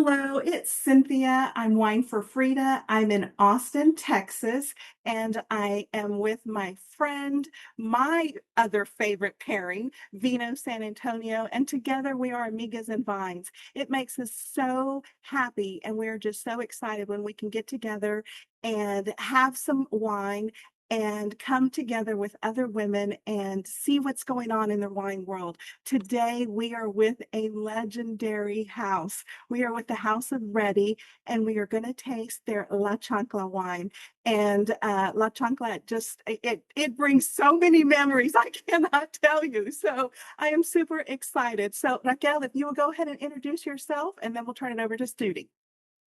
Hello, it's Cynthia. I'm Wine for Frida. I'm in Austin, Texas, and I am with my friend, my other favorite pairing, Vino San Antonio, and together we are Amigas and Vines. It makes us so happy, and we're just so excited when we can get together and have some wine and come together with other women and see what's going on in the wine world. Today, we are with a legendary house. We are with the House of Reddy, and we are going to taste their La Chancla wine. And La Chancla it brings so many memories. I cannot tell you. So I am super excited. So Raquel, if you will go ahead and introduce yourself, and then we'll turn it over to Studi.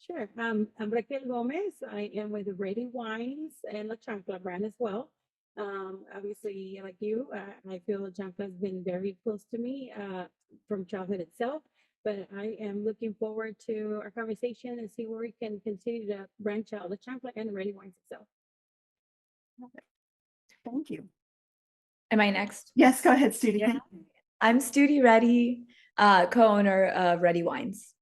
Sure. I'm Raquel Gomez. I am with the Reddy Wines and La Chancla brand as well. Obviously, like you, I feel La Chancla has been very close to me from childhood itself. But I am looking forward to our conversation and see where we can continue to branch out La Chancla and the Reddy Wines itself. Thank you. Am I next? Yes, go ahead, Studi. Yeah. I'm Studi Reddy, co-owner of Reddy Wines.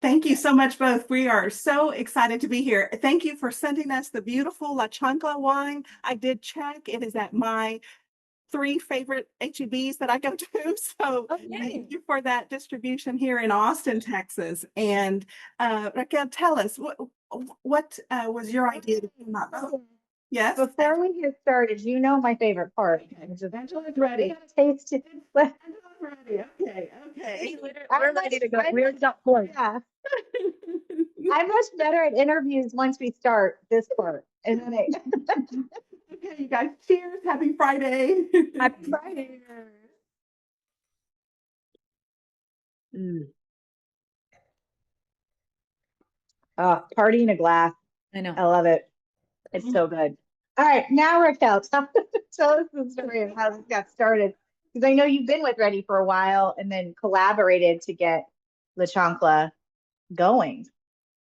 Thank you so much, both. We are so excited to be here. Thank you for sending us the beautiful La Chancla wine. I did check. It is at my 3 favorite HEBs that I go to. So thank you for that distribution here in Austin, Texas. And Raquel, tell us, what was your idea to come up? Yes? Before we get started, you know my favorite part. Angela's ready. Gotta taste it. Angela's ready. Okay, okay. We're ready to go. We're not bored. Yeah. I'm much better at interviews once we start this part. And then Okay, you guys, cheers. Happy Friday. Happy Friday. party in a glass. I know. I love it. It's so good. All right, now Raquel, tell us the story of how this got started. Because I know you've been with Reddy for a while and then collaborated to get La Chancla going.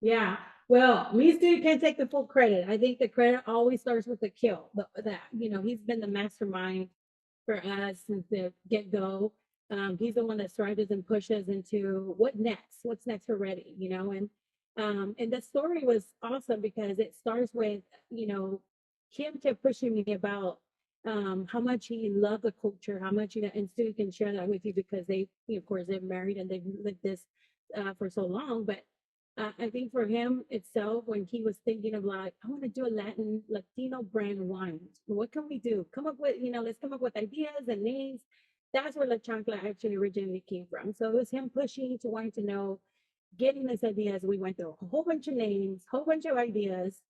Yeah. Well, me and Stu can't take the full credit. I think the credit always starts with the kill. He's been the mastermind for us since the get-go. He's the one that strives and pushes into what's next for Reddy, and the story was awesome because it starts with, him kept pushing me about how much he loved the culture, how much, and Stu can share that with you because of course, they're married and they've lived this for so long. But I think for him itself, when he was thinking of like, I want to do a Latino brand wine. What can we do? Let's come up with ideas and names. That's where La Chancla actually originally came from. So it was him pushing to wanting to know, getting this idea as we went through a whole bunch of names, whole bunch of ideas.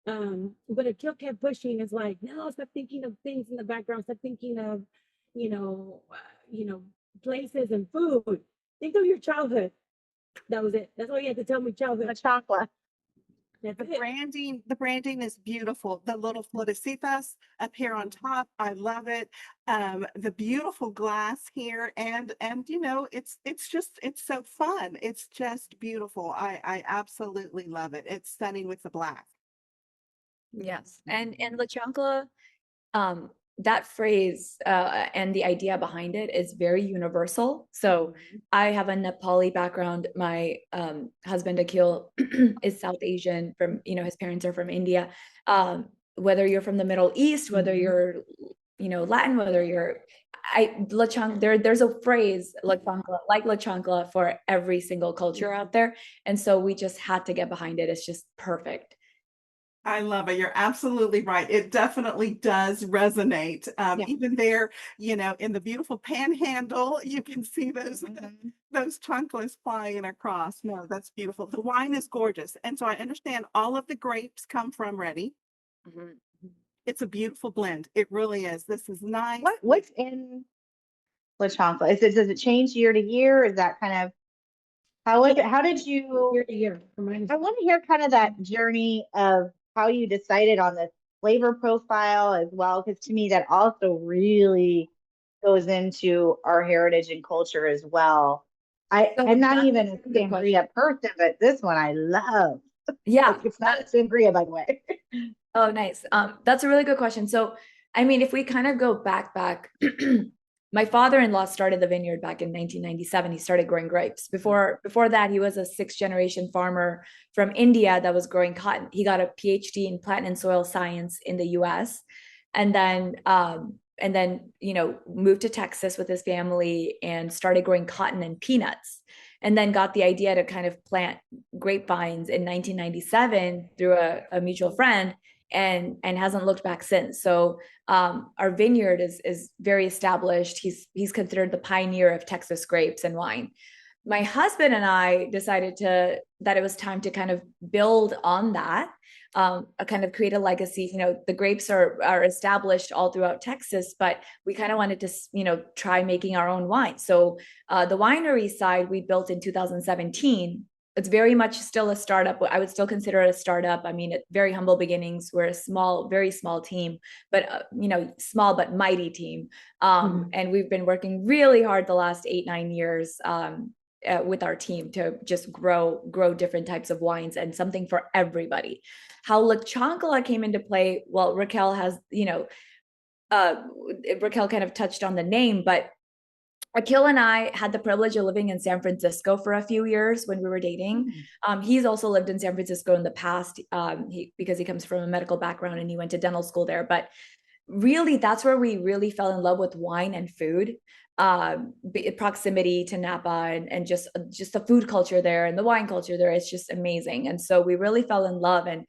But Akil kept pushing. It's like, no, stop thinking of things in the background. Stop thinking of, places and food. Think of your childhood. That was it. That's all you had to tell me, childhood. La Chancla. The branding is beautiful. The little florecitas up here on top, I love it. The beautiful glass here, and it's so fun. It's just beautiful. I absolutely love it. It's stunning with the black. Yes. And La Chancla, that phrase and the idea behind it is very universal. So I have a Nepali background. My husband Akil is South Asian, from his parents are from India. Whether you're from the Middle East, whether you're Latin, whether you're La Chancla, there's a phrase La Chancla for every single culture out there, and so we just had to get behind it. It's just perfect. I love it. You're absolutely right. It definitely does resonate. Even there, in the beautiful panhandle, you can see those chanclas flying across. No, that's beautiful. The wine is gorgeous. And so I understand all of the grapes come from Reddy. It's a beautiful blend. It really is. This is nice. What's in La Chancla? Does it change year to year? Is that kind of how is it? How did you Year to year. I want to hear kind of that journey of how you decided on the flavor profile as well, because to me that also really goes into our heritage and culture as well. I'm not even a sangria person, but this one I love. Yeah. It's not a sangria, by the way. Oh, nice. That's a really good question. So, I mean, if we kind of go back, My father-in-law started the vineyard back in 1997. He started growing grapes. Before that, he was a sixth-generation farmer from India that was growing cotton. He got a PhD in plant and soil science in the US, and then moved to Texas with his family and started growing cotton and peanuts, and then got the idea to kind of plant grapevines in 1997 through a mutual friend, and hasn't looked back since. So our vineyard is very established. He's considered the pioneer of Texas grapes and wine. My husband and I decided that it was time to kind of build on that, kind of create a legacy. The grapes are established all throughout Texas, but we kind of wanted to try making our own wine. So the winery side we built in 2017. It's very much still a startup. I would still consider it a startup. I mean, very humble beginnings. We're a very small team, but small but mighty team. And we've been working really hard the last 8-9 years with our team to just grow different types of wines and something for everybody. How La Chancla came into play? Well, Raquel kind of touched on the name, but Akil and I had the privilege of living in San Francisco for a few years when we were dating. He's also lived in San Francisco in the past because he comes from a medical background and he went to dental school there. But really, that's where we really fell in love with wine and food, proximity to Napa and just the food culture there and the wine culture there. It's just amazing. And so we really fell in love and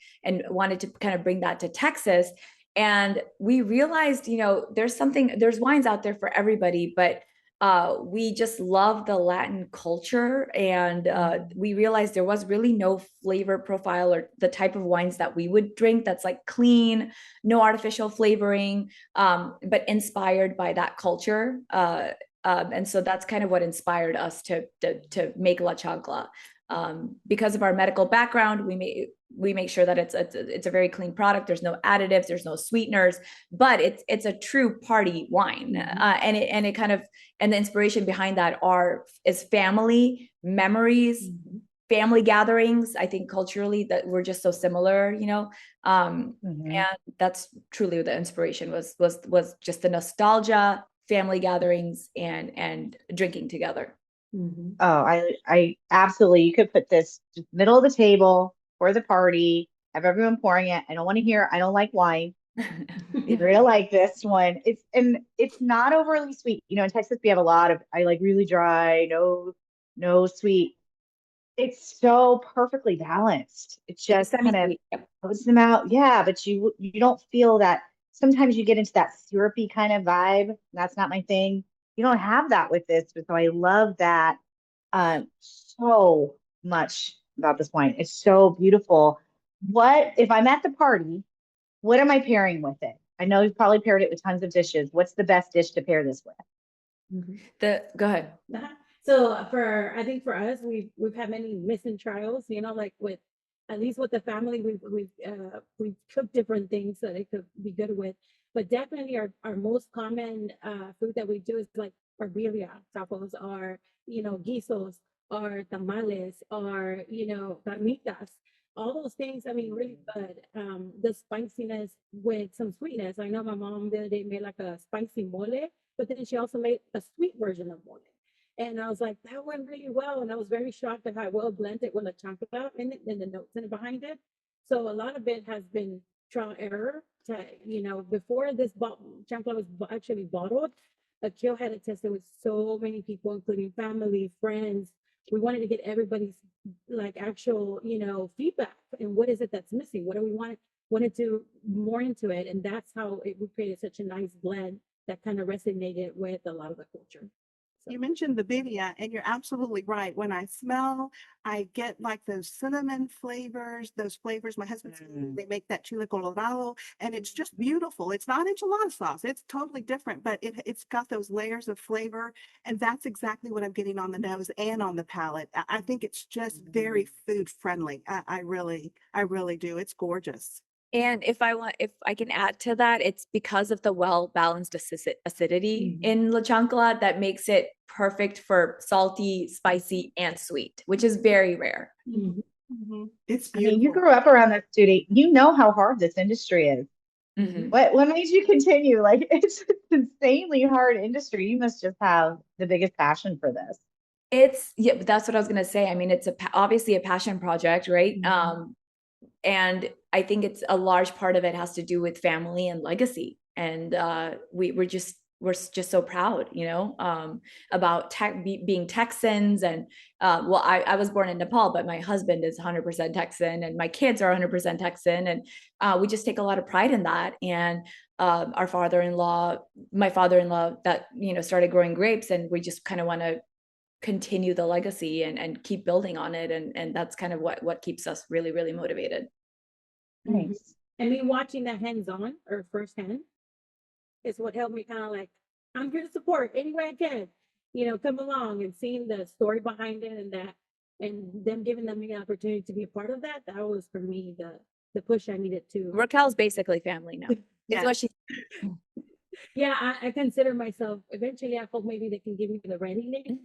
wanted to kind of bring that to Texas. And we realized, there's wines out there for everybody, but we just love the Latin culture, and we realized there was really no flavor profile or the type of wines that we would drink that's like clean, no artificial flavoring, but inspired by that culture. And so that's kind of what inspired us to make La Chancla. Because of our medical background, we make sure that it's a very clean product. There's no additives, there's no sweeteners, but it's a true party wine. And the inspiration behind that is family memories, family gatherings. I think culturally that we're just so similar, and that's truly the inspiration was just the nostalgia, family gatherings, and drinking together. Oh, I absolutely, you could put this just middle of the table for the party, have everyone pouring it. I don't like wine. You're gonna like this one. It's not overly sweet. In Texas we have a lot of, I like really dry, no sweet. It's so perfectly balanced. It just kind of puts them out. Yeah, but you don't feel that. Sometimes you get into that syrupy kind of vibe. That's not my thing. You don't have that with this, so I love that so much about this wine. It's so beautiful. What if I'm at the party? What am I pairing with it? I know you've probably paired it with tons of dishes. What's the best dish to pair this with? Go ahead. So I think for us, we've had many missing trials. Like with at least with the family, we've cooked different things that it could be good with. But definitely our most common food that we do is like our birria tacos, or guisos, or tamales, or carnitas. All those things, I mean, really good. The spiciness with some sweetness. I know my mom the other day made like a spicy mole, but then she also made a sweet version of mole. And I was like, that went really well. And I was very shocked at how well blended with La Chancla in it and the notes in it behind it. So a lot of it has been trial error. Before this Chancla was actually bottled, Akil had it tested with so many people, including family, friends. We wanted to get everybody's like actual, feedback. And what is it that's missing? What do we wanted to more into it? And that's how we created such a nice blend that kind of resonated with a lot of the culture. You mentioned the birria, and you're absolutely right. When I smell, I get like those cinnamon flavors, those flavors. My husband's, they make that chile colorado, and it's just beautiful. It's not enchilada sauce. It's totally different, but it's got those layers of flavor, and that's exactly what I'm getting on the nose and on the palate. I think it's just very food friendly. I really do. It's gorgeous. And if I can add to that, it's because of the well-balanced acidity in La Chancla that makes it perfect for salty, spicy, and sweet, which is very rare. It's beautiful. I mean, you grew up around this, Judy. You know how hard this industry is. Mhm. What made you continue? Like it's an insanely hard industry. You must just have the biggest passion for this. It's yeah, but that's what I was gonna say. I mean, it's obviously a passion project, right? And I think it's a large part of it has to do with family and legacy. And we're just so proud, about being Texans. And well, I was born in Nepal, but my husband is 100% Texan, and my kids are 100% Texan, and we just take a lot of pride in that. And our my father-in-law, that started growing grapes, and we just kind of want to continue the legacy and keep building on it, and that's kind of what keeps us really, really motivated. Nice. And me watching that hands-on or firsthand is what helped me kind of like, I'm here to support any way I can, come along, and seeing the story behind it, and them giving them the opportunity to be a part of that. That was for me the push I needed to. Raquel's basically family now. Yeah. Is what she Yeah, I consider myself. Eventually, I hope maybe they can give me the Reddy name.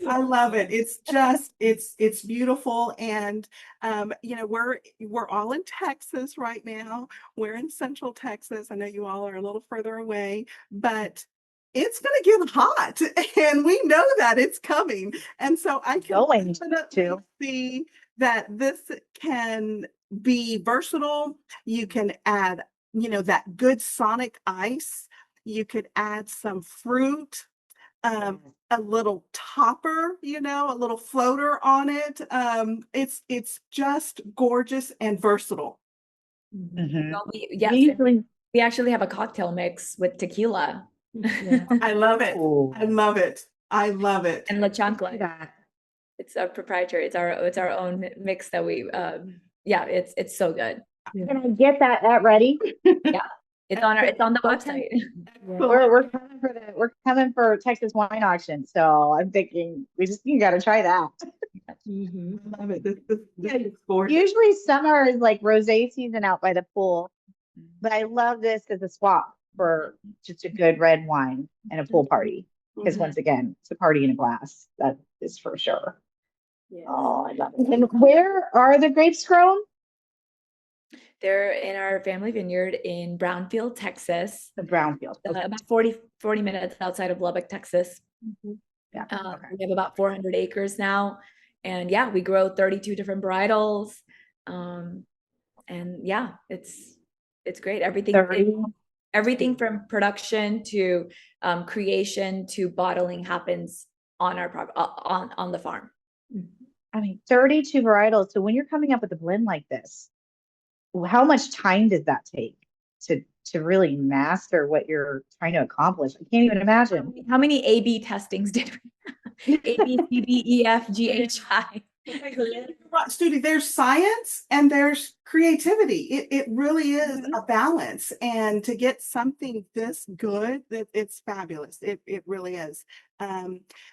I love it. It's just it's beautiful. And we're all in Texas right now. We're in Central Texas. I know you all are a little further away, but it's going to get hot and we know that it's coming. And so I can Going definitely to. see that this can be versatile. You can add, that good sonic ice. You could add some fruit, a little topper, a little floater on it. It's just gorgeous and versatile. Mhm. well, We usually, we actually have a cocktail mix with tequila Yeah. I love it. oh, I love it. I love it. and la I see chancla. that. It's our proprietary. It's our own mix that we yeah, it's so good. Can I get that ready? Yeah. It's on the website. Yeah. We're coming for Texas wine auction. So I'm thinking you got to try that. Mhm. I love it. This Yeah, is gorgeous. usually summer is like rosé season out by the pool, but I love this as a swap for just a good red wine and a pool party. Because Mhm. once again, it's a party in a glass. That is for sure. Yes. Oh, I love it. And where are the grapes grown? They're in our family vineyard in Brownfield, Texas, The brownfield. Okay. about 40 minutes outside of Lubbock, Texas. Yeah. Okay. We have about 400 acres now. And yeah, we grow 32 different varietals. And yeah, it's great. 30. Everything from production to creation to bottling happens on on the farm. I mean, 32 varietals. So when you're coming up with a blend like this, how much time does that take to really master what you're trying to accomplish? I can't even imagine. How many A/B testings did we? A, B, C, D, E, F, G, H, I. Right, Studi, there's science and there's creativity. It really is Mhm. a balance. And to get something this good, it's fabulous. It really is.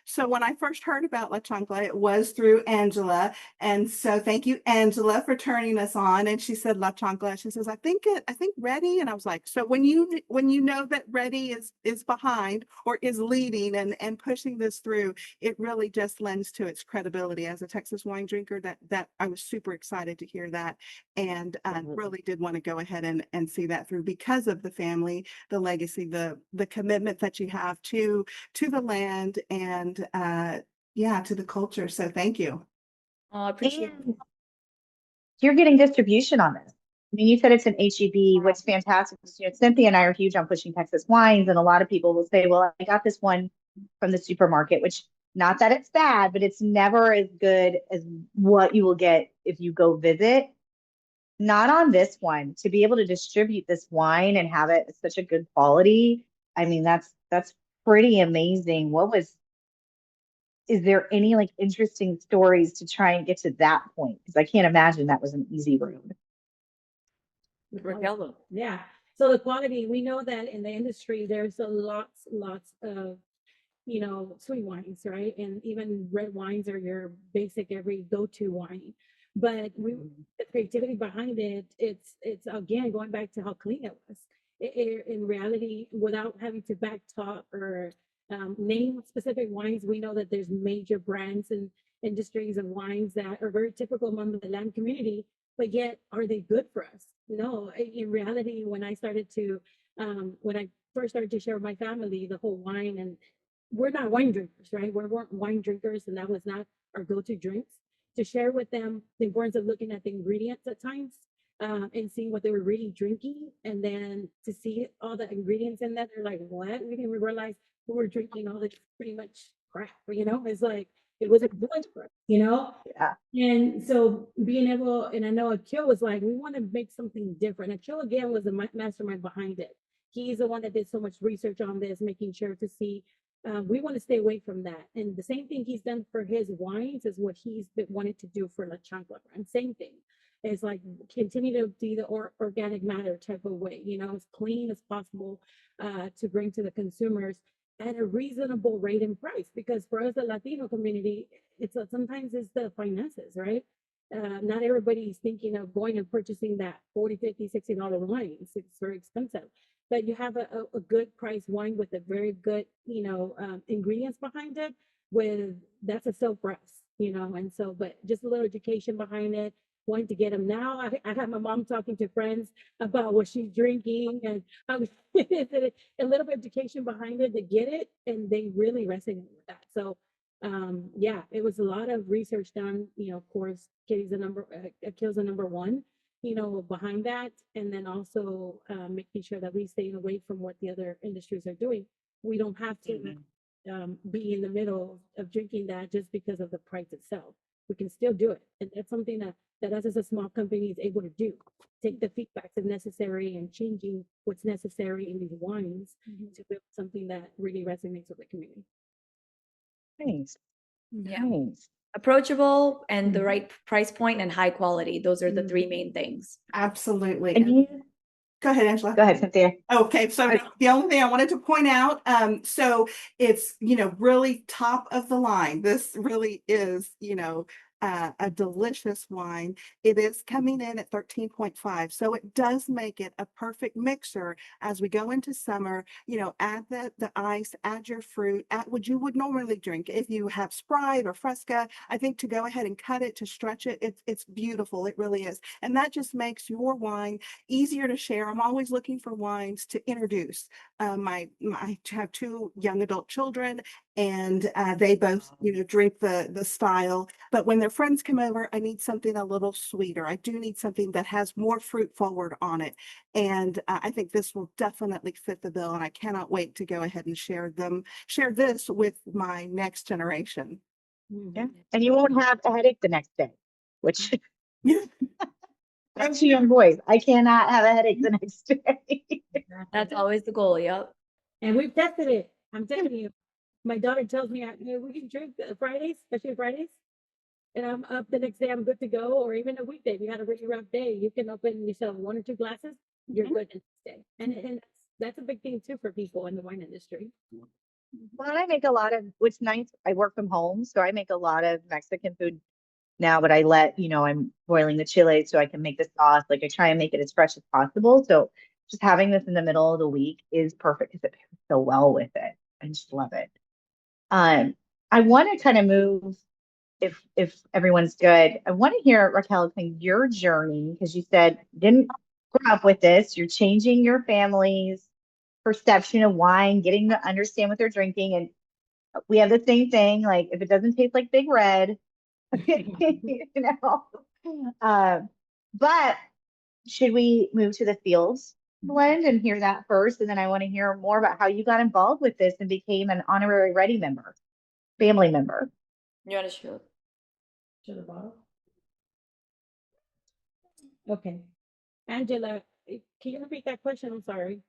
So when I first heard about La Chancla, it was through Angela. And so thank you, Angela, for turning us on. And she said La Chancla. She says, I think Reddy. And I was like, so when you know that Reddy is behind or is leading and pushing this through, it really just lends to its credibility as a Texas wine drinker. That I was super excited to hear that, and really did want to go ahead and see that through because of the family, the legacy, the commitment that you have to the land, and yeah, to the culture. So thank you. Oh, I appreciate And you're getting distribution on this. I mean, you said it's an HEB. What's fantastic is, Cynthia and I are huge on pushing Texas wines, and a lot of people will say, well, I got this one from the supermarket, which not that it's bad, but it's never as good as what you will get if you go visit. Not on this one. To be able to distribute this wine and have it such a good quality, I mean, that's pretty amazing. Is there any like interesting stories to try and get to that point? Because I can't imagine that was an easy road. Raquel. Yeah. So the quality, we know that in the industry, there's lots of, sweet wines, right? And even red wines are your basic every go-to wine. But the creativity behind it, it's again going back to how clean it was. In reality, without having to back talk or name specific wines, we know that there's major brands and industries of wines that are very typical among the land community but yet are they good for us? No, in reality, when I first started to share with my family the whole wine, and we're not wine drinkers, right? We weren't wine drinkers, and that was not our go-to drinks. To share with them the importance of looking at the ingredients at times, and seeing what they were really drinking, and then to see all the ingredients in that, they're like, what? We didn't realize we were drinking all this pretty much crap, it's like it wasn't good for us, Yeah. and so being able, and I know Akil was like, we want to make something different. Akil again was the mastermind behind it. He's the one that did so much research on this, making sure to see. We want to stay away from that. And the same thing he's done for his wines is what he's been wanted to do for La Chancla brand. Same thing. It's like continue to do the organic matter type of way, as clean as possible, to bring to the consumers at a reasonable rate and price. Because for us, the Latino community, sometimes it's the finances, right? Not everybody's thinking of going and purchasing that $40, $50, $60 wine. It's very expensive. But you have a good price wine with a very good, ingredients behind it, that's a sell for us, and so, but just a little education behind it, wanting to get them now. I have my mom talking to friends about what she's drinking, and a little bit of education behind it to get it, and they really resonate with that. So yeah, it was a lot of research done, of course, Kills the number one, behind that, and then also making sure that we stay away from what the other industries are doing. We don't have to be in the middle of drinking that just because of the price itself. We can still do it, and that's something that us as a small company is able to do. Take the feedbacks if necessary and changing what's necessary in these wines to build something that really resonates with the community. Nice. Yeah. Nice. Approachable and the right price point and high quality. Those are the three main things. Absolutely. And you Go ahead, Angela. go ahead, Cynthia. Okay, so the only thing I wanted to point out, so it's, really top of the line. This really is, a delicious wine. It is coming in at 13.5. So it does make it a perfect mixer as we go into summer, add the ice, add your fruit, add what you would normally drink. If you have Sprite or Fresca, I think to go ahead and cut it, to stretch it, it's beautiful. It really is. And that just makes your wine easier to share. I'm always looking for wines to introduce. I have two young adult children, and they both, drink the style. But when their friends come over, I need something a little sweeter. I do need something that has more fruit forward on it. And I think this will definitely fit the bill. And I cannot wait to go ahead and share this with my next generation. Yeah. And you won't have a headache the next day, which Yeah. that's two young boys. I cannot have a headache the next day. That's always the goal. Yep. And we've tested it. I'm telling you, my daughter tells me, we can drink Fridays, especially Fridays. And I'm up the next day, I'm good to go. Or even a weekday, if you had a really rough day, you can open yourself 1 or 2 glasses, you're good the next day. And that's a big thing too for people in the wine industry. Well, I make a lot of, which nights I work from home, so I make a lot of Mexican food now, but I I'm boiling the chile so I can make the sauce. Like I try and make it as fresh as possible. So just having this in the middle of the week is perfect because it pairs so well with it. I just love it. I want to kind of move, if everyone's good. I want to hear, Raquel, kind of your journey, because you said you didn't grow up with this. You're changing your family's perception of wine, getting to understand what they're drinking. And we have the same thing, like if it doesn't taste like Big Red, you know. But should we move to the Fields blend and hear that first? And then I want to hear more about how you got involved with this and became an honorary Reddy family member. You want to show? To the bottle. Okay. Angela, can you repeat that question? I'm sorry.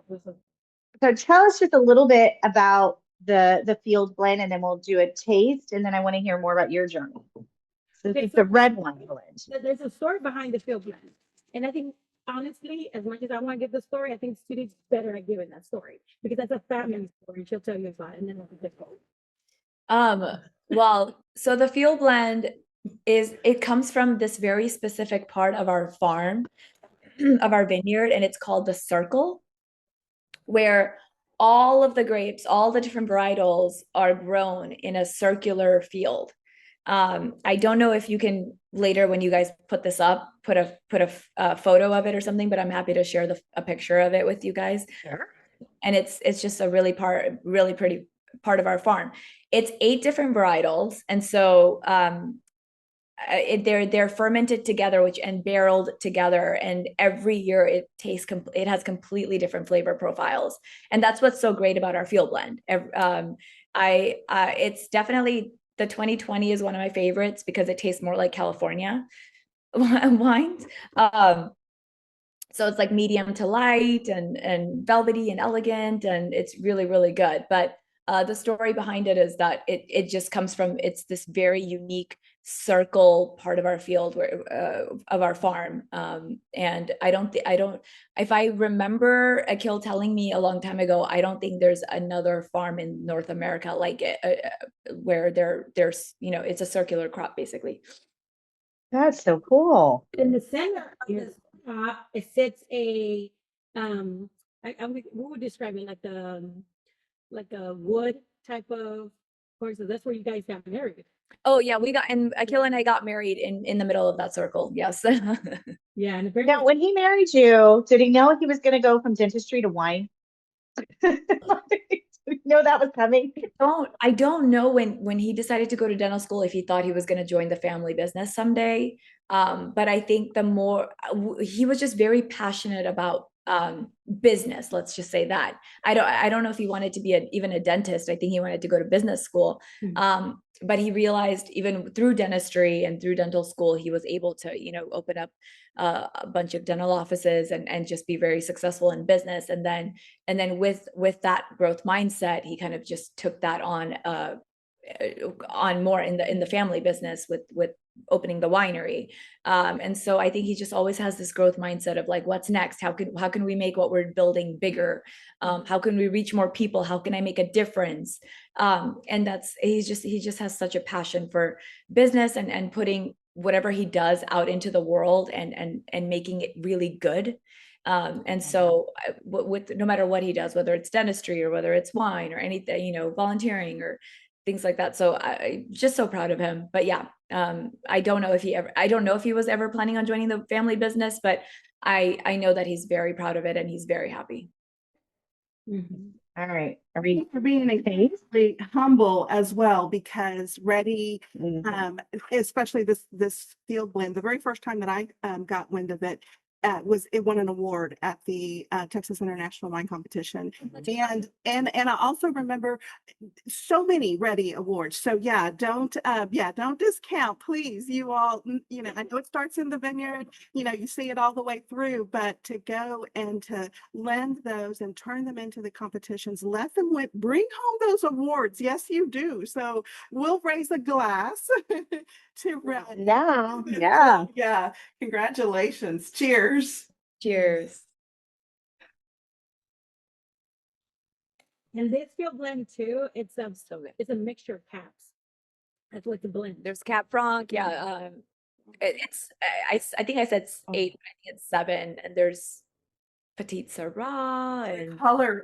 So tell us just a little bit about the Fields blend, and then we'll do a taste, and then I want to hear more about your journey. So this is the red wine blend. There's a story behind the Field blend. And I think, honestly, as much as I want to give the story, I think Studi's better at giving that story because that's a family story. She'll tell you about it, and then we'll go. Well, so the Field blend it comes from this very specific part of our farm, of our vineyard, and it's called the circle, where all of the grapes, all the different varietals are grown in a circular field. I don't know if you can later, when you guys put this up, put a photo of it or something, but I'm happy to share a picture of it with you guys. Sure. And it's just a really pretty part of our farm. It's 8 different varietals, and so they're fermented together, which and barreled together, and every year it has completely different flavor profiles, and that's what's so great about our field blend. It's definitely the 2020 is one of my favorites because it tastes more like California wines. So it's like medium to light and velvety and elegant, and it's really good. But the story behind it is that it just comes from, it's this very unique circle part of our field where of our farm. And I don't if I remember Akil telling me a long time ago, I don't think there's another farm in North America like it, where there's it's a circular crop basically. That's so cool. In the center of this top, it sits a we would describe it like a wood type of course. So that's where you guys got married. Oh yeah, and Akil and I got married in the middle of that circle. Yes. Yeah, and Now, when he married you, did he know he was going to go from dentistry to wine? Did he know that was coming? I don't know when he decided to go to dental school if he thought he was going to join the family business someday. But I think he was just very passionate about business. Let's just say that. I don't know if he wanted to be even a dentist. I think he wanted to go to business school. But he realized even through dentistry and through dental school, he was able to, open up a bunch of dental offices and just be very successful in business. And then with that growth mindset, he kind of just took that on more in the family business with opening the winery. And so I think he just always has this growth mindset of like, what's next? How can we make what we're building bigger? How can we reach more people? How can I make a difference? And he just has such a passion for business and putting whatever he does out into the world and making it really good. And so with no matter what he does, whether it's dentistry or whether it's wine or anything, volunteering or things like that. So I just so proud of him. But yeah, I don't know if he was ever planning on joining the family business, but I know that he's very proud of it and he's very happy. All right. Are we For being incredibly humble as well, because Reddy, especially this field blend, the very first time that I got wind of it, it won an award at the Texas International Wine Competition, and I also remember so many Reddy awards. So yeah, don't discount, please. You all, I know it starts in the vineyard, you see it all the way through, but to go and to lend those and turn them into the competitions, let them bring home those awards. Yes, you do. So we'll raise a glass to Reddy. Yeah. Congratulations. Cheers. Cheers. And this field blend too, it's a mixture of caps. That's what the blend. There's Cap Franc. Yeah. I think I said 8, but I think it's 7. And there's Petite Syrah and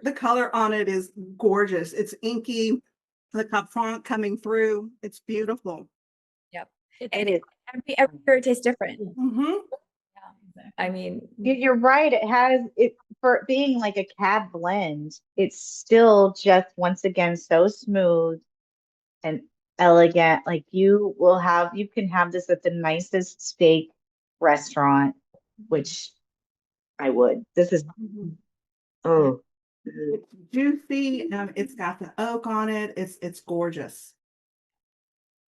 The color on it is gorgeous. It's inky, the Cap Franc coming through. It's beautiful. yep. It is. Every year it tastes different. I mean, You're right. It has it for being like a cab blend. It's still just once again so smooth and elegant. Like you can have this at the nicest steak restaurant, which I would. This is oh. It's juicy. It's got the oak on it. It's gorgeous.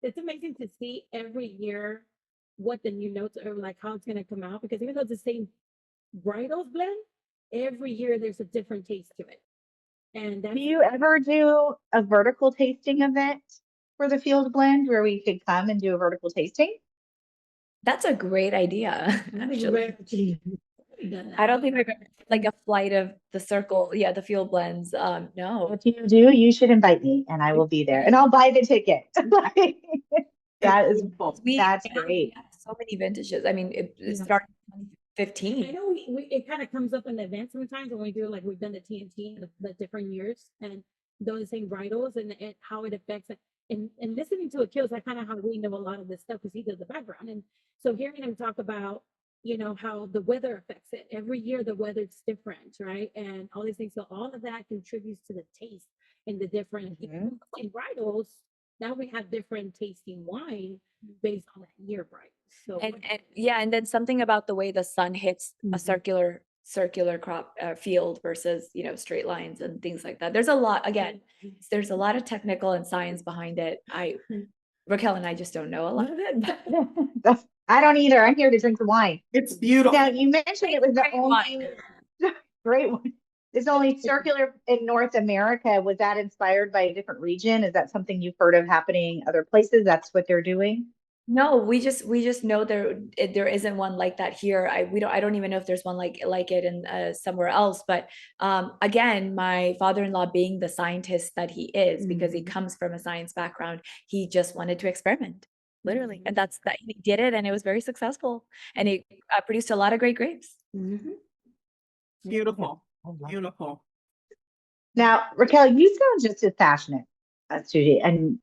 It's amazing to see every year what the new notes are, like how it's going to come out, because even though it's the same varietals blend, every year there's a different taste to it. And Do you ever do a vertical tasting event for the field blend where we could come and do a vertical tasting? that's a great idea. Actually. I don't think we're like a flight of the circle. Yeah, the field blends. No. What do you do? You should invite me and I will be there and I'll buy the ticket. That's great. We have so many vintages. I mean, it started in 2015. I know it kind of comes up in the event sometimes when we do, like we've done the TNT, the different years and those same varietals and how it affects it. and listening to Akil's, I kind of how we know a lot of this stuff because he does the background. And so hearing him talk about, you know, how the weather affects it. Every year the weather's different, right? And all these things. So all of that contributes to the taste and the different in varietals. Now we have different tasting wine based on that year, right? So And yeah, and then something about the way the sun hits a circular crop field versus, you know, straight lines and things like that. There's a lot, again, there's a lot of technical and science behind it. Raquel and I just don't know a lot of it. I don't either. I'm here to drink the wine. It's beautiful. Now, you mentioned it was the Great only great one. It's only circular in North America. Was that inspired by a different region? Is that something you've heard of happening other places? That's what they're doing? No, we just know there isn't one like that here. I don't even know if there's one like it in somewhere else. But again, my father-in-law being the scientist that he is, because he comes from a science background, he just wanted to experiment, literally, and that's that he did it, and it was very successful, and he produced a lot of great grapes. Beautiful. Beautiful. Now, Raquel, you sound just as passionate as Judy. And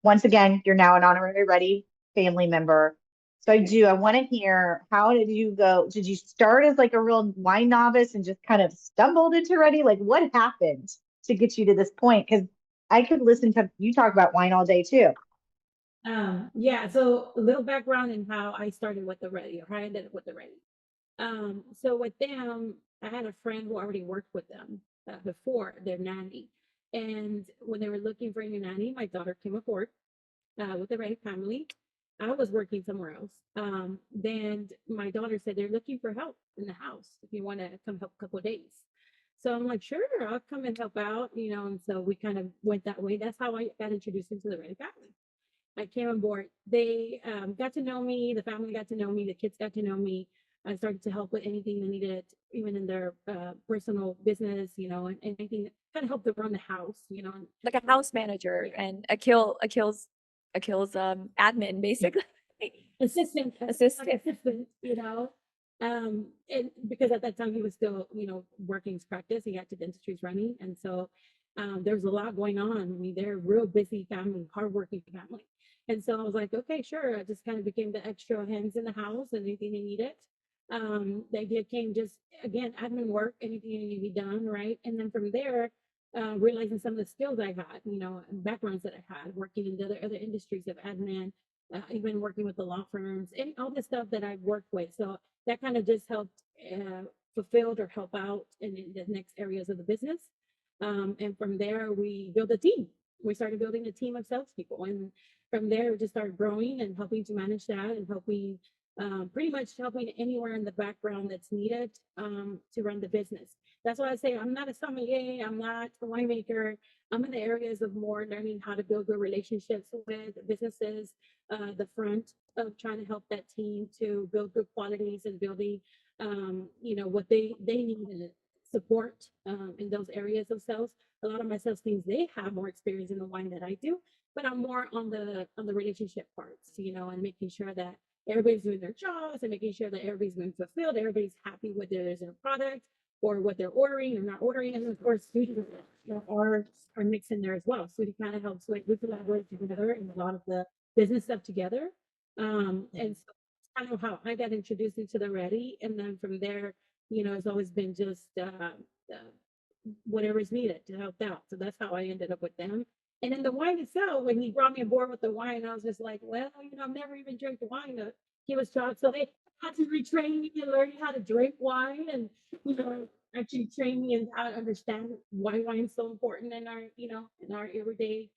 once again, you're now an honorary Reddy family member. So I want to hear, how did you go? Did you start as like a real wine novice and just kind of stumbled into Reddy? Like what happened to get you to this point? Because I could listen to you talk about wine all day too. Yeah, so a little background in how I started with the Reddy, or how I ended up with the Reddy. So with them, I had a friend who already worked with them before, their nanny. And when they were looking for a new nanny, my daughter came aboard with the Reddy family. I was working somewhere else. Then my daughter said they're looking for help in the house if you want to come help a couple of days. So I'm like, sure, I'll come and help out, you know. And so we kind of went that way. That's how I got introduced into the Reddy family. I came on board. They got to know me. The family got to know me. The kids got to know me. I started to help with anything they needed, even in their personal business, you know, and anything that kind of helped them run the house, you know. Like a house manager, and Akil's admin, basically. Assistant, you know. And because at that time he was still, you know, working his practice, he had two dentistries running, and so there was a lot going on. I mean, they're a real busy family, hardworking family, and so I was like, okay, sure. I just kind of became the extra hands in the house and anything they needed. The idea came just again admin work, anything that needed to be done, right? And then from there, realizing some of the skills I had, you know, and backgrounds that I had working in the other industries of admin, even working with the law firms and all the stuff that I've worked with. So that kind of just helped fulfilled or help out in the next areas of the business. And from there, we built a team. We started building a team of salespeople. And from there, we just started growing and helping to manage that and helping, pretty much helping anywhere in the background that's needed to run the business. That's why I say I'm not a sommelier, I'm not a winemaker. I'm in the areas of more learning how to build good relationships with businesses, the front of trying to help that team to build good qualities and building, you know, what they need and support in those areas of sales. A lot of my sales teams, they have more experience in the wine that I do, but I'm more on the relationship parts, you know, and making sure that everybody's doing their jobs and making sure that everybody's being fulfilled, everybody's happy with their product or what they're ordering or not ordering. And of course, Sweetie are mixed in there as well. Sweetie kind of helps with, we collaborate together and a lot of the business stuff together. And so that's kind of how I got introduced into the Reddy. And then from there, you know, it's always been just whatever's needed to help out. So that's how I ended up with them. And then the wine itself, when he brought me aboard with the wine, I was just like, well, you know, I've never even drank the wine. He was shocked. So they had to retrain me and learn how to drink wine and, you know, actually train me in how to understand why wine is so important in our, you know, in our everyday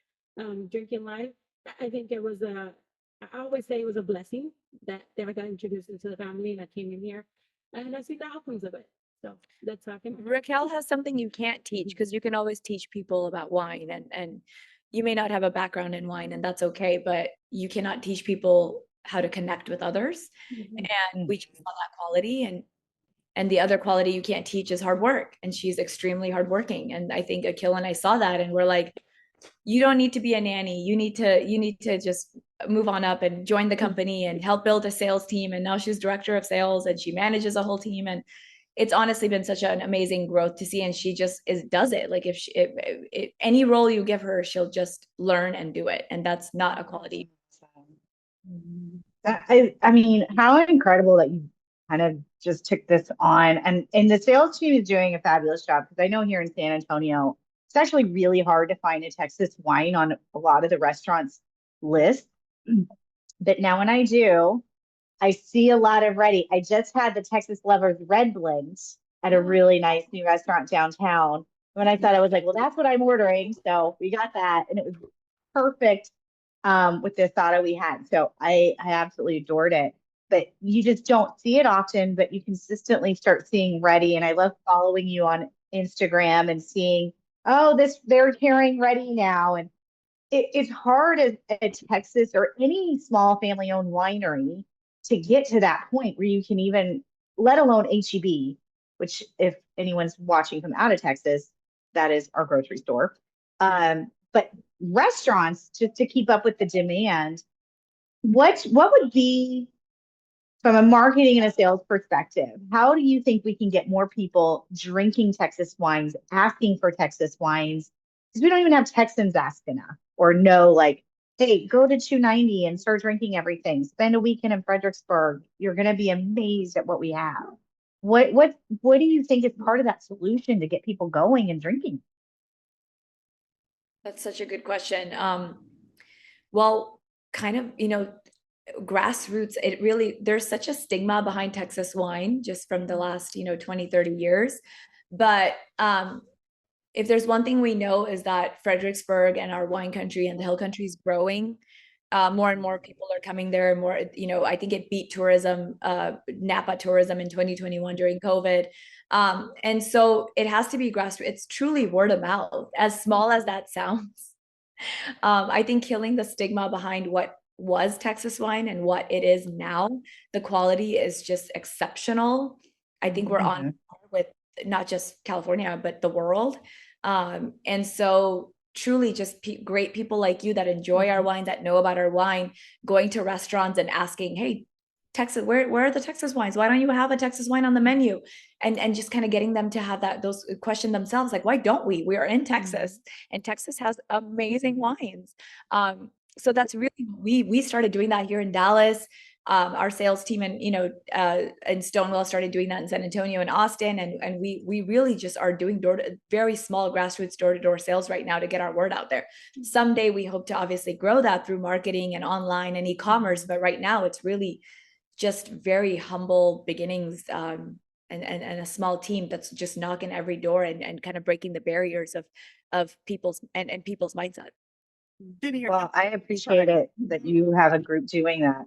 drinking life. I think it was I always say it was a blessing that I got introduced into the family and I came in here and I see the outcomes of it. So that's how I can. Raquel has something you can't teach, because you can always teach people about wine, and you may not have a background in wine, and that's okay, but you cannot teach people how to connect with others. And we just saw that quality, and the other quality you can't teach is hard work, and she's extremely hardworking. And I think Akil and I saw that, and we're like, you don't need to be a nanny. You need to just move on up and join the company and help build a sales team. And now she's director of sales and she manages a whole team. And it's honestly been such an amazing growth to see. And she just does it. Like if any role you give her, she'll just learn and do it. And that's not a quality. I mean, how incredible that you kind of just took this on, and the sales team is doing a fabulous job, because I know here in San Antonio, it's actually really hard to find a Texas wine on a lot of the restaurants list. But now when I do, I see a lot of Reddy. I just had the Texas Lovers Red Blend at a really nice new restaurant downtown. When I thought, I was like, well, that's what I'm ordering. So we got that, and it was perfect with the asada we had. So I absolutely adored it. But you just don't see it often, but you consistently start seeing Reddy. And I love following you on Instagram and seeing, oh, this they're carrying Reddy now. And it's hard as a Texas or any small family owned winery to get to that point where you can even, let alone HEB, which, if anyone's watching from out of Texas, that is our grocery store. But restaurants, just to keep up with the demand, what would be, from a marketing and a sales perspective, how do you think we can get more people drinking Texas wines, asking for Texas wines? Because we don't even have Texans asking us or know, like, hey, go to 290 and start drinking everything. Spend a weekend in Fredericksburg. You're going to be amazed at what we have. What do you think is part of that solution to get people going and drinking? That's such a good question. Well, kind of, grassroots, it really, there's such a stigma behind Texas wine just from the last, 20, 30 years. But if there's one thing we know is that Fredericksburg and our wine country and the hill country is growing. More and more people are coming there. More, I think it beat tourism, Napa tourism in 2021 during COVID. And so it has to be grassroots. It's truly word of mouth, as small as that sounds. I think killing the stigma behind what was Texas wine and what it is now, the quality is just exceptional. I think we're on par with not just California, but the world. And so truly just great people like you that enjoy our wine, that know about our wine, going to restaurants and asking, hey, Texas, where are the Texas wines? Why don't you have a Texas wine on the menu? And just kind of getting them to have those question themselves, like, why don't we? We are in Texas, and Texas has amazing wines. So that's really, we started doing that here in Dallas. Our sales team and in Stonewall started doing that in San Antonio and Austin, and we really just are doing very small grassroots door-to-door sales right now to get our word out there. Someday we hope to obviously grow that through marketing and online and e-commerce, but right now it's really just very humble beginnings, and a small team that's just knocking every door and kind of breaking the barriers of people's mindset. Well, I appreciate it that you have a group doing that.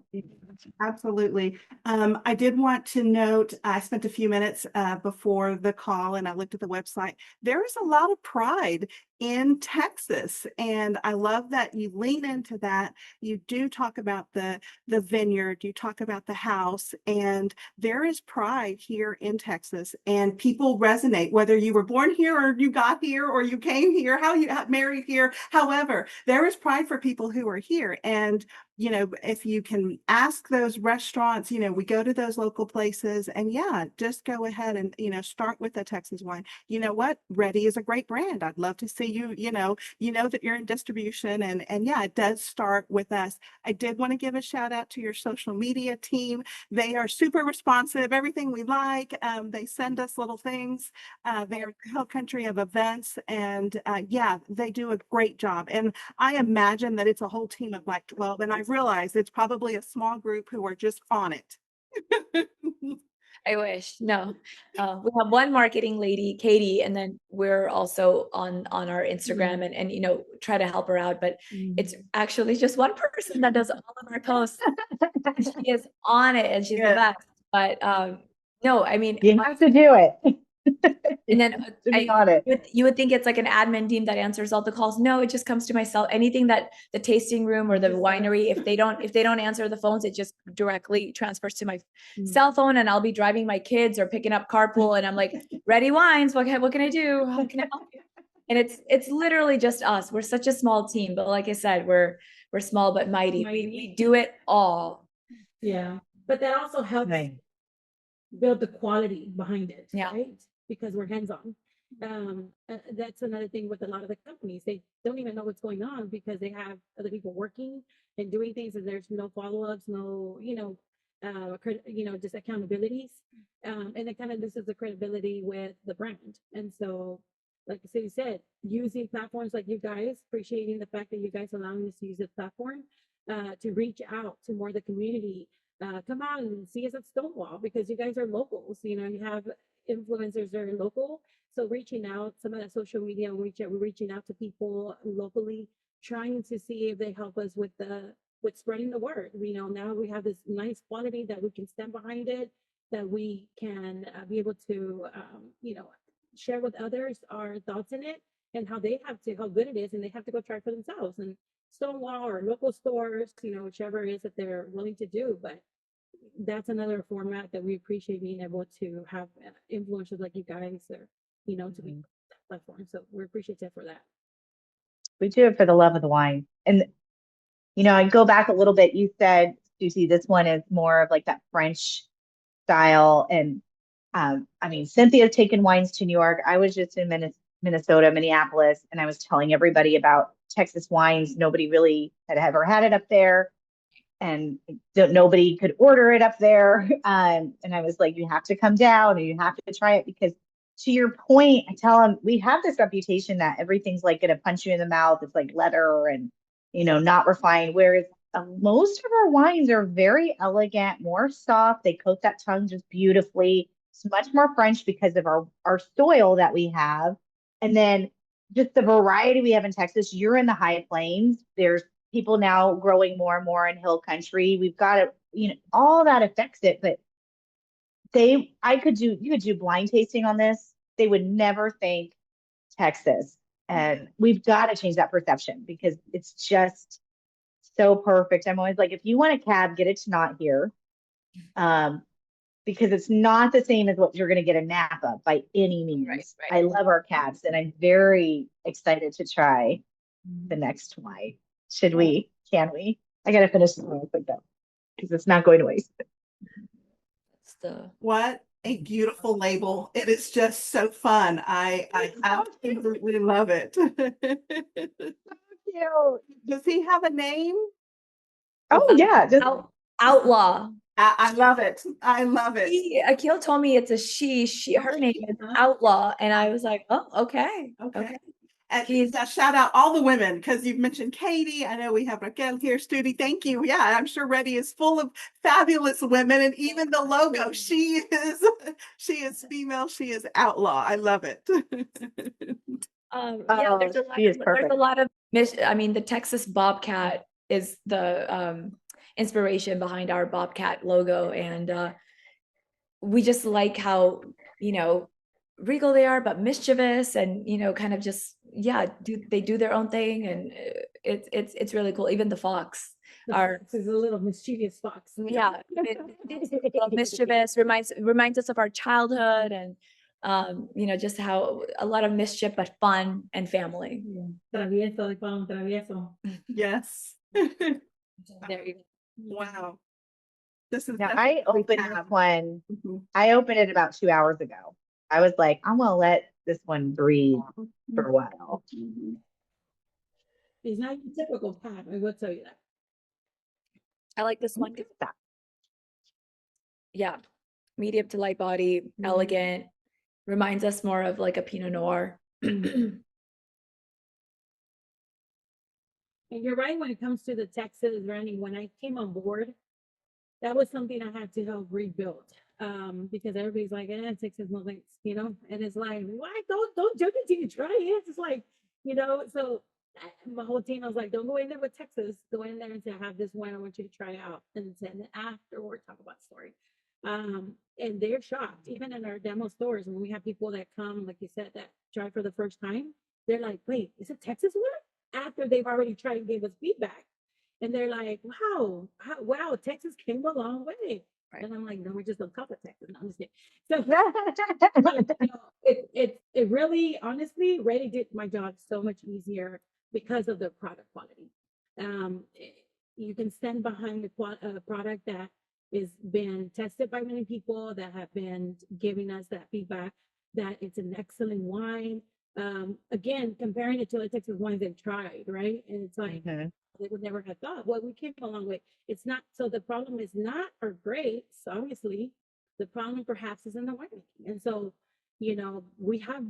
Absolutely. I did want to note, I spent a few minutes before the call and I looked at the website. There is a lot of pride in Texas, and I love that you lean into that. You do talk about the vineyard, you talk about the house, and there is pride here in Texas, and people resonate, whether you were born here or you got here or you came here, how you got married here. However, there is pride for people who are here. And if you can ask those restaurants, we go to those local places, and yeah, just go ahead and, start with a Texas wine. You know what? Reddy is a great brand. I'd love to see you, that you're in distribution, and yeah, it does start with us. I did want to give a shout out to your social media team. They are super responsive, everything we like. They send us little things. They're a whole country of events, and yeah, they do a great job. And I imagine that it's a whole team of like 12, and I realize it's probably a small group who are just on it. I wish. No. We have one marketing lady, Katie, and then we're also on our Instagram and try to help her out. But it's actually just one person that does all of our posts. She is on it, and she's the best. But no, I mean, You have to do it. and then to be on it. you would think it's like an admin team that answers all the calls. No, it just comes to myself. Anything that the tasting room or the winery, if they don't answer the phones, it just directly transfers to my cell phone, and I'll be driving my kids or picking up carpool, and I'm like, Reddy Wines, what can I do? How can I help you? And it's literally just us. We're such a small team, but like I said, we're small but mighty. We do it all. Yeah, but that also helps. Right. build the quality behind it, Yeah. right? Because we're hands-on. That's another thing with a lot of the companies. They don't even know what's going on because they have other people working and doing things, and there's no follow-ups, no, just accountabilities. And it kind of loses the credibility with the brand. And so, like the city said, using platforms like you guys, appreciating the fact that you guys allowing us to use the platform to reach out to more of the community. Come out and see us at Stonewall because you guys are locals. You have influencers that are local. So reaching out, some of that social media, we're reaching out to people locally, trying to see if they help us with spreading the word. Now we have this nice quality that we can stand behind it, that we can be able to, share with others our thoughts in it and how good it is, and they have to go try for themselves. And Stonewall or local stores, whichever it is that they're willing to do. But that's another format that we appreciate being able to have influencers like you guys or, to be that platform. So we're appreciative for that. We do it for the love of the wine. And, I go back a little bit. You said, Susie, this one is more of like that French style. And I mean, Cynthia's taken wines to New York. I was just in Minnesota, Minneapolis, and I was telling everybody about Texas wines. Nobody really had ever had it up there, and nobody could order it up there. And I was like, you have to come down and you have to try it because, to your point, I tell them we have this reputation that everything's like going to punch you in the mouth. It's like leather and, not refined. Whereas most of our wines are very elegant, more soft. They coat that tongue just beautifully. It's much more French because of our soil that we have. And then just the variety we have in Texas. You're in the high plains. There's people now growing more and more in hill country. We've got it, all that affects it. But you could do blind tasting on this. They would never think Texas. And we've got to change that perception because it's just so perfect. I'm always like, if you want a cab, get it to not here. Because it's not the same as what you're going to get in Napa by any means. Right. I love our cabs and I'm very excited to try the next wine. Should we? Can we? I got to finish this real quick though, because it's not going to waste. That's the What a beautiful label. It is just so fun. I absolutely love it. Does he have a name? Oh yeah, just outlaw. I love it. I love it. Akil told me it's a she. Her name is Outlaw, and I was like, oh, okay. And shout out all the women because you've mentioned Katie. I know we have Raquel here, Studi. Thank you. Yeah, I'm sure Reddy is full of fabulous women, and even the logo. She is female. She is outlaw. I love it. There's a lot of the Texas Bobcat is the inspiration behind our Bobcat logo, and we just like how regal they are, but mischievous, and kind of just they do their own thing, and it's really cool. Even the fox is a little mischievous fox. It's a little mischievous, reminds us of our childhood, and just how a lot of mischief but fun and family. Travieso. Yes. There you go. Wow. This is now I opened this one. Mhm. I opened it about 2 hours ago. I was like, I'm gonna let this one breathe for a while. It's not your typical pad, I will tell you that. I like this one. Yeah, medium to light body, elegant. Reminds us more of like a Pinot Noir. And you're right when it comes to the Texas running. When I came on board, that was something I had to help rebuild. Because everybody's like, Texas Molinks, and it's like, why don't judge it till you try it? It's like, so my whole team, I was like, don't go in there with Texas, go in there and say, I have this wine, I want you to try out. And then afterward, talk about story. And they're shocked, even in our demo stores, when we have people that come, like you said, that try for the first time, they're like, wait, is it Texas wine? After they've already tried and gave us feedback. And they're like, wow, Texas came a long way. Right. And I'm like, no, we just don't call it Texas. No, I'm just kidding. So it really, honestly, Reddy did my job so much easier because of the product quality. You can stand behind the product that is been tested by many people that have been giving us that feedback that it's an excellent wine. Again, comparing it to the Texas wines they've tried, right? And it's like Mhm. they would never have thought. Well, we came a long way. It's not so the problem is not our grapes, obviously. The problem perhaps is in the winemaking. And so, we have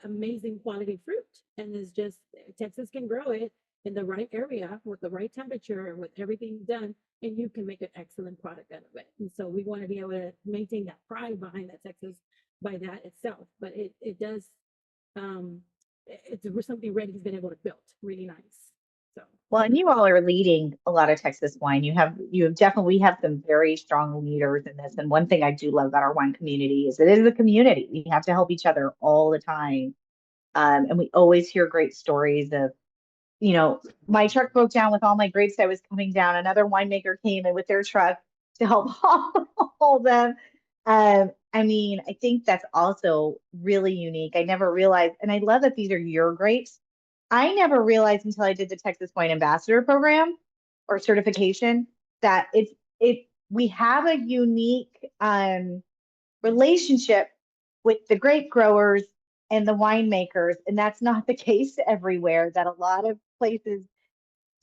amazing quality fruit, and it's just Texas can grow it in the right area with the right temperature, with everything done, and you can make an excellent product out of it. And so we want to be able to maintain that pride behind that Texas by that itself. But it does it's something Reddy's been able to build really nice. So Well, and you all are leading a lot of Texas wine. You have definitely, we have some very strong leaders in this. And one thing I do love about our wine community is it is a community. We have to help each other all the time. And we always hear great stories of, my truck broke down with all my grapes. I was coming down. Another winemaker came in with their truck to help haul them. I mean, I think that's also really unique. I never realized, and I love that these are your grapes. I never realized until I did the Texas Wine Ambassador program or certification that we have a unique relationship with the grape growers and the winemakers, and that's not the case everywhere. That a lot of places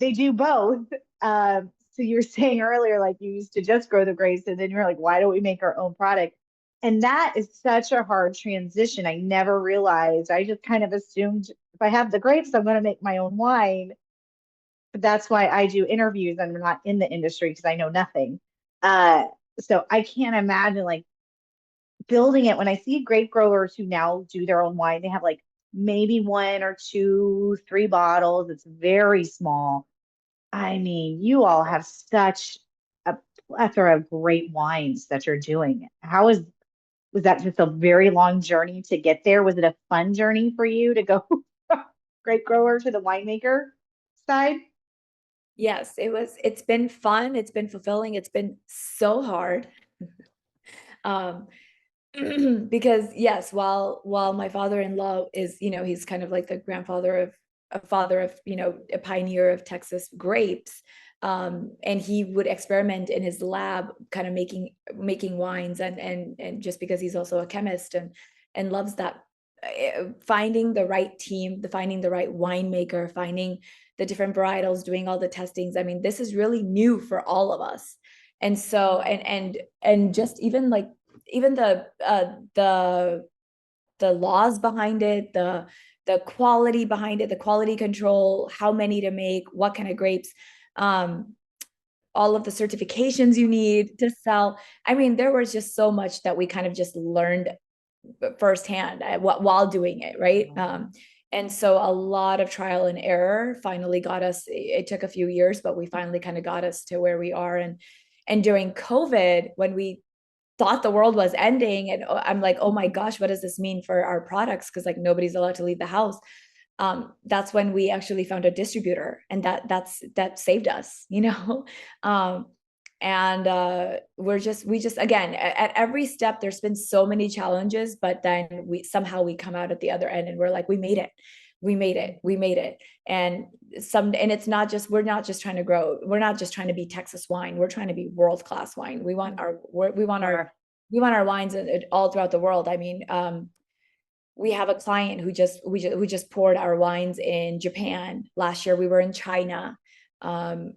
they do both. So you were saying earlier, like you used to just grow the grapes, and then you're like, why don't we make our own product? And that is such a hard transition. I never realized. I just kind of assumed if I have the grapes, I'm going to make my own wine. But that's why I do interviews. I'm not in the industry because I know nothing. Uh, so I can't imagine like building it. When I see grape growers who now do their own wine, they have like maybe one or two, three bottles. It's very small. I mean, you all have such a plethora of great wines that you're doing. Was that just a very long journey to get there? Was it a fun journey for you to go from grape grower to the winemaker side? Yes, it's been fun, it's been fulfilling, it's been so hard. Um, because yes, while my father-in-law is, he's kind of like the grandfather of a father of, a pioneer of Texas grapes. And he would experiment in his lab, kind of making wines, and just because he's also a chemist and loves that, finding the right team, finding the right winemaker, finding the different varietals, doing all the testings. I mean, this is really new for all of us. And so, and just even like even the laws behind it, the quality behind it, the quality control, how many to make, what kind of grapes, all of the certifications you need to sell. I mean, there was just so much that we kind of just learned firsthand while doing it, right? And so a lot of trial and error finally got us. It took a few years, but we finally kind of got us to where we are. And during COVID, when we thought the world was ending, and I'm like, oh my gosh, what does this mean for our products? Because like nobody's allowed to leave the house. That's when we actually found a distributor, and that saved us, um, and we just again at every step there's been so many challenges, but then we come out at the other end and we're like, we made it, we made it. And it's not just, we're not just trying to grow, we're not just trying to be Texas wine, we're trying to be world-class wine. We want our wines all throughout the world. I mean, we have a client who just poured our wines in Japan. Last year we were in China. And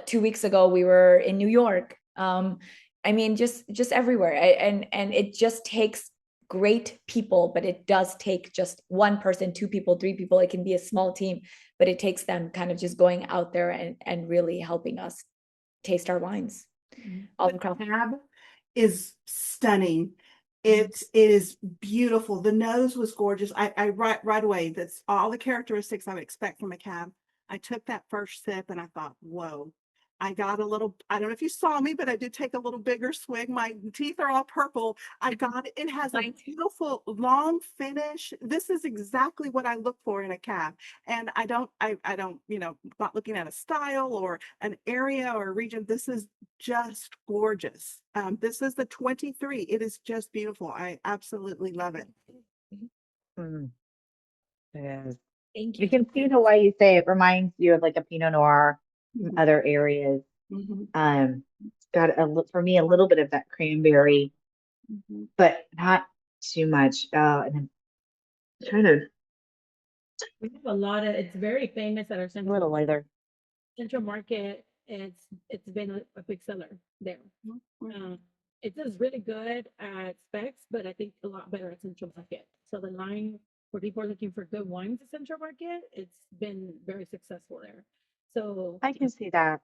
2 weeks ago we were in New York. I mean, just everywhere. And it just takes great people, but it does take just one person, two people, three people. It can be a small team, but it takes them kind of just going out there and really helping us taste our wines all across. Cab is stunning. It is beautiful. The nose was gorgeous. I right away, that's all the characteristics I would expect from a cab. I took that first sip and I thought, whoa. I got a little, I don't know if you saw me, but I did take a little bigger swig. My teeth are all purple. I got it. It has a beautiful long finish. This is exactly what I look for in a cab. And I don't, not looking at a style or an area or a region. This is just gorgeous. This is the 23. It is just beautiful. I absolutely love it. Mm, it is. Thank You you. can see the way you say it reminds you of like a Pinot Noir from Mhm. other areas. Mhm. Um, got for me a little bit of that cranberry, Mhm. but not too much. And I'm trying to We have a lot of, it's very famous at our a little lighter. central market. It's been a big seller there. Mhm. Um, it does really good at Specs, but I think a lot better at Central Market. So the line where people are looking for good wines at Central Market, it's been very successful there. So I can see that.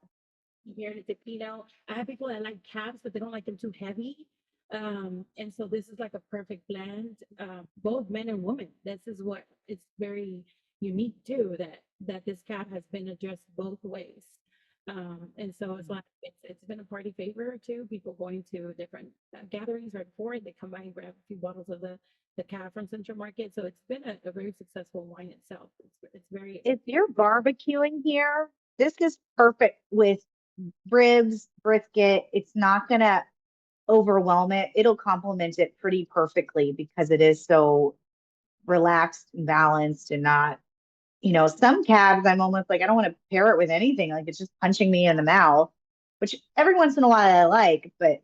here it's a Pinot. I have people that like cabs, but they don't like them too heavy. And so this is like a perfect blend, both men and women. This is what it's very unique too, that this cab has been addressed both ways. And so it's like it's been a party favor too. People going to different gatherings right before it, they come by and grab a few bottles of the cab from Central Market. So it's been a very successful wine itself. It's very If you're barbecuing here, this is perfect with ribs, brisket. It's not gonna overwhelm it. It'll complement it pretty perfectly because it is so relaxed and balanced and not, some cabs I'm almost like I don't want to pair it with anything. Like it's just punching me in the mouth, which every once in a while I like, but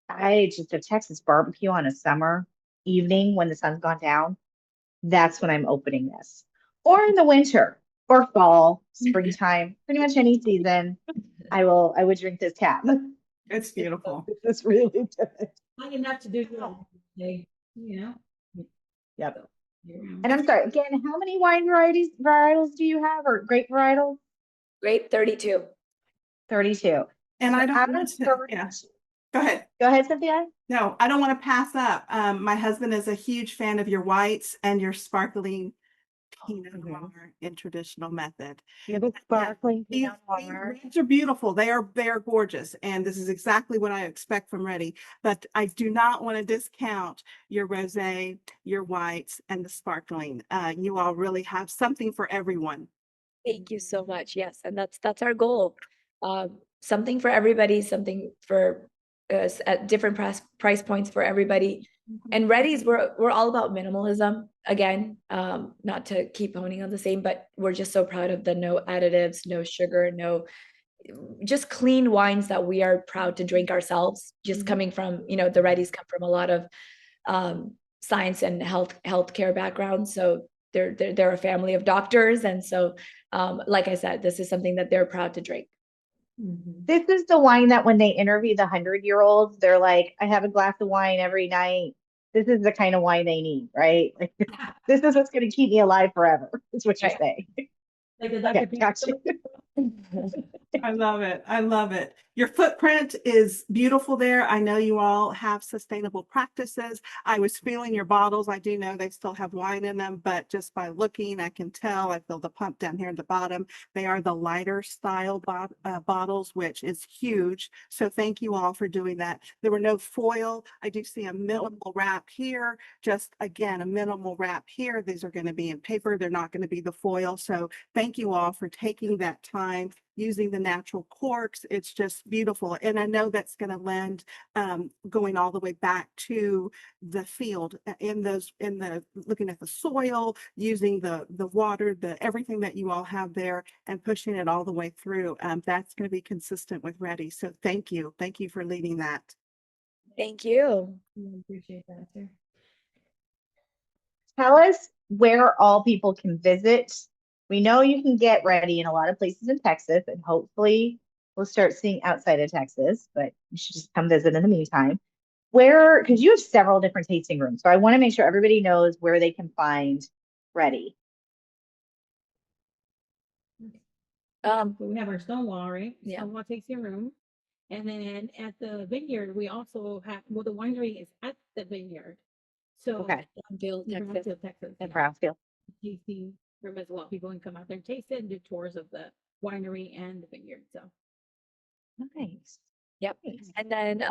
I just a Texas barbecue on a summer evening when the sun's gone down, that's when I'm opening this. Or in the winter or fall, springtime, pretty much any season, I would drink this cab. It's beautiful. It's really good. not enough to do your day, you know. Yep. So, yeah. And I'm sorry, again, how many wine varietals do you have or grape varietals? Great 32. 32. And So I don't out want of to, 30, yeah, go ahead. go ahead, Cynthia. No, I don't want to pass up. My husband is a huge fan of your whites and your sparkling Pinot Noir in traditional method. You have a sparkling These Pinot Noir. reds are beautiful. They are gorgeous, and this is exactly what I expect from Reddy. But I do not want to discount your rosé, your whites, and the sparkling. You all really have something for everyone. Thank you so much. Yes, and that's our goal. Something for everybody, something for at different price points for everybody. And Reddy's, we're all about minimalism again. Not to keep honing on the same, but we're just so proud of the no additives, no sugar, no just clean wines that we are proud to drink ourselves. Just coming from, the Reddy's come from a lot of science and healthcare background. So they're a family of doctors, and so like I said, this is something that they're proud to drink. This is the wine that when they interview the 100-year-olds, they're like, I have a glass of wine every night. This is the kind of wine they need, right? Like, this is what's going to keep me alive forever, is what you're Right. saying. Like the Yeah, Dr. Pepper. gotcha. I love it. I love it. Your footprint is beautiful there. I know you all have sustainable practices. I was feeling your bottles. I do know they still have wine in them, but just by looking, I can tell. I feel the pump down here at the bottom. They are the lighter style bottles, which is huge. So thank you all for doing that. There were no foil. I do see a minimal wrap here. Just again, a minimal wrap here. These are going to be in paper. They're not going to be the foil. So thank you all for taking that time, using the natural corks. It's just beautiful. And I know that's going to lend going all the way back to the field in the looking at the soil, using the water, the everything that you all have there and pushing it all the way through. That's going to be consistent with Reddy. So thank you. Thank you for leading that. Thank you. I appreciate that, sir. Tell us where all people can visit. We know you can get Reddy in a lot of places in Texas, and hopefully we'll start seeing outside of Texas, but you should just come visit in the meantime. Where, because you have several different tasting rooms, so I want to make sure everybody knows where they can find Reddy. Um, So we have our Stonewall, right? Yeah. Stonewall tasting room. And then at the vineyard, we also have, well, the winery is at the vineyard. So Okay. Bill, in Texas. Brownsville, Texas. In yeah. Brownsville. Tasting room as well. People can come out there and taste it and do tours of the winery and the vineyard. So Nice. Yep. Nice. And then,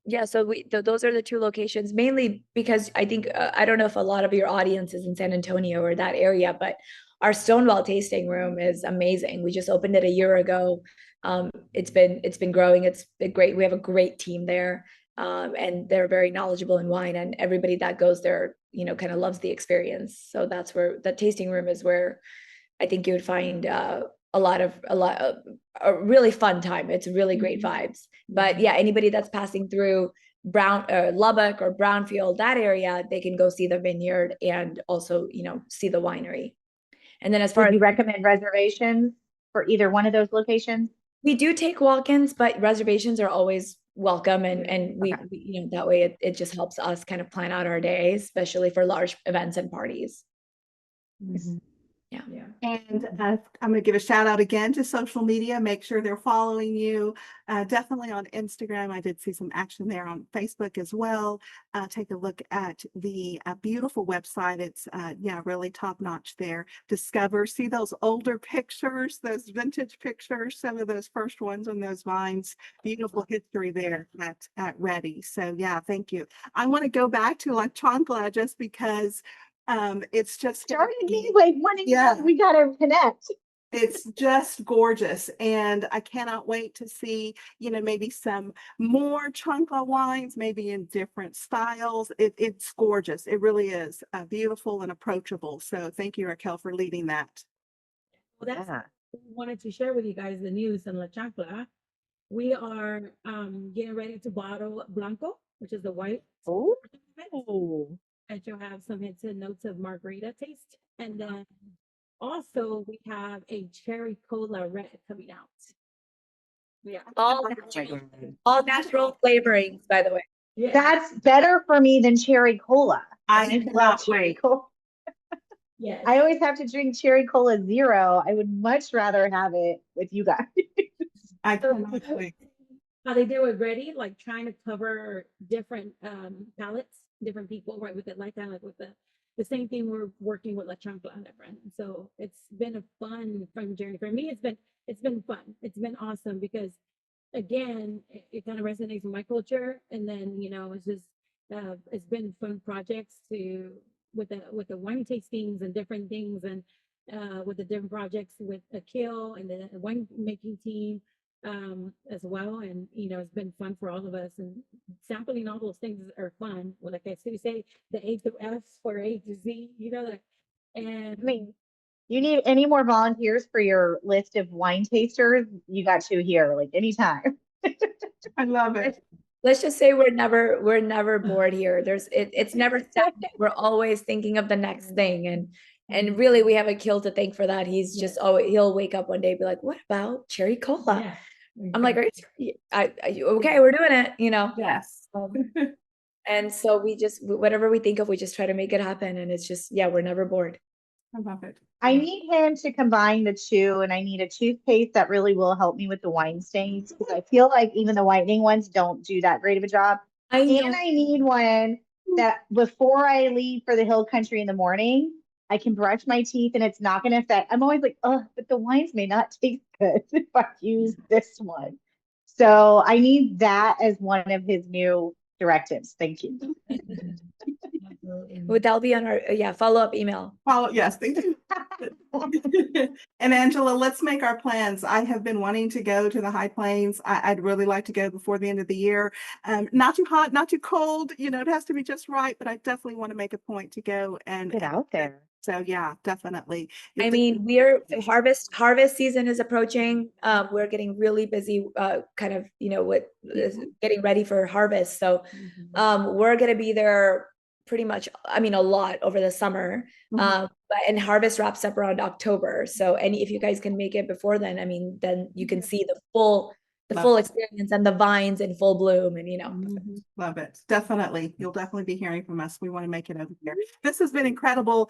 yeah, so those are the two locations, mainly because I think, I don't know if a lot of your audience is in San Antonio or that area, but our Stonewall tasting room is amazing. We just opened it a year ago. It's been growing. It's been great. We have a great team there. And they're very knowledgeable in wine, and everybody that goes there, kind of loves the experience. So that's where the tasting room is, where I think you would find, a lot of a really fun time. It's really great vibes. But yeah, anybody that's passing through Lubbock or Brownfield, that area, they can go see the vineyard and also, you know, see the winery. And then as far Would as you recommend reservations for either one of those locations? we do take walk-ins, but reservations are always welcome. And we, Okay. you know, that way it just helps us kind of plan out our days, especially for large events and parties. Yeah. Yeah. And I'm going to give a shout out again to social media. Make sure they're following you. Definitely on Instagram. I did see some action there on Facebook as well. Take a look at the beautiful website. It's yeah, really top notch there. Discover, see those older pictures, those vintage pictures, some of those first ones on those vines. Beautiful history there at Reddy. So yeah, thank you. I want to go back to La Chancla just because it's just gonna Started me be- like wanting, yeah, we gotta connect. it's just gorgeous, and I cannot wait to see, you know, maybe some more Chancla wines, maybe in different styles. It's gorgeous. It really is beautiful and approachable. So thank you, Raquel, for leading that. Well, that's Yeah. we wanted to share with you guys the news in La Chancla. We are getting ready to bottle Blanco, which is the white. Oh, And you'll have some hints and notes of margarita taste. And then also we have a cherry cola red coming out. Yeah. All natural flavorings, by the way. Yeah. that's better for me than cherry cola. I And love cannot cherry wait. cola. Yes. I always have to drink cherry cola zero. I would much rather have it with you guys. I So cannot wait. how they do it ready, like trying to cover different palettes, different people, right? With it like that, like with the same thing we're working with La Chancla and different. So it's been a fun journey. For me, it's been fun. It's been awesome because again, it kind of resonates with my culture. And then, you know, it's just it's been fun projects to with the wine tastings and different things and with the different projects with Akil and the wine making team as well. And you know, it's been fun for all of us and sampling all those things are fun. Well, like I say, the A to F for A to Z, you know, like, and I mean, you need any more volunteers for your list of wine tasters? You got two here, like anytime. I love it. Let's just say we're never bored here. It's never stagnant. We're always thinking of the next thing. And really we have Akil to thank for that. He's just always, he'll wake up one day and be like, what about cherry cola? yeah. I'm like, okay, we're doing it, you know? Yes. And so we just, whatever we think of, we just try to make it happen. And it's just, yeah, we're never bored. I love it. I need him to combine the two, and I need a toothpaste that really will help me with the wine stains because I feel like even the whitening ones don't do that great of a job. I know. And I need one that before I leave for the hill country in the morning, I can brush my teeth and it's not going to affect. I'm always like, oh, but the wines may not taste good if I use this one. So I need that as one of his new directives. Thank you. That'll be on our, follow-up email. Follow, yes, thank you. And Angela, let's make our plans. I have been wanting to go to the High Plains. I'd really like to go before the end of the year. Not too hot, not too cold. You know, it has to be just right, but I definitely want to make a point to go and Get out there. So yeah, definitely. I mean, harvest season is approaching. We're getting really busy, kind of, you know, with getting ready for harvest. So, we're gonna be there pretty much, I mean, a lot over the summer. And harvest wraps up around October. So if you guys can make it before then, I mean, then you can see the full experience and the vines in full bloom and, you know. Love it. Definitely. You'll definitely be hearing from us. We want to make it over here. This has been incredible.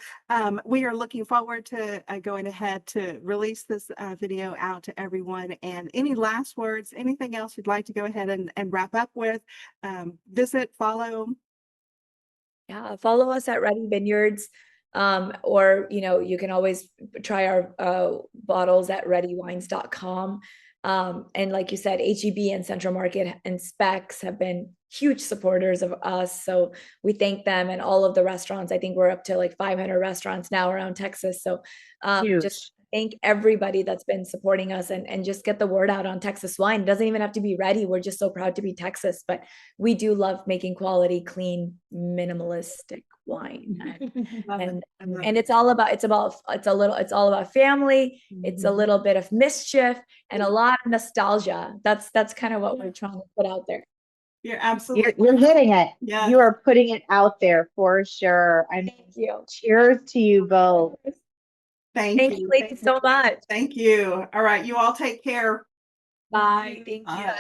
We are looking forward to going ahead to release this video out to everyone. And any last words, anything else you'd like to go ahead and wrap up with, visit, follow. Yeah, follow us at Reddy Vineyards. Or, you know, you can always try our bottles at reddywines.com. And like you said, HEB and Central Market and Specs have been huge supporters of us. So we thank them and all of the restaurants. I think we're up to like 500 restaurants now around Texas. So just thank everybody that's been supporting us and just get the word out on Texas wine. It doesn't even have to be Reddy. We're just so proud to be Texas, but we do love making quality, clean, minimalistic wine. And it's all about it's all about family. It's a little bit of mischief and a lot of nostalgia. That's kind of what we're trying to put out there. You're absolutely You're hitting it. Yes. You are putting it out there for sure. I mean, Thank you. cheers to you both. Thank you, ladies, so much. Thank you. All right, you all take care. Bye. Thank you. Bye.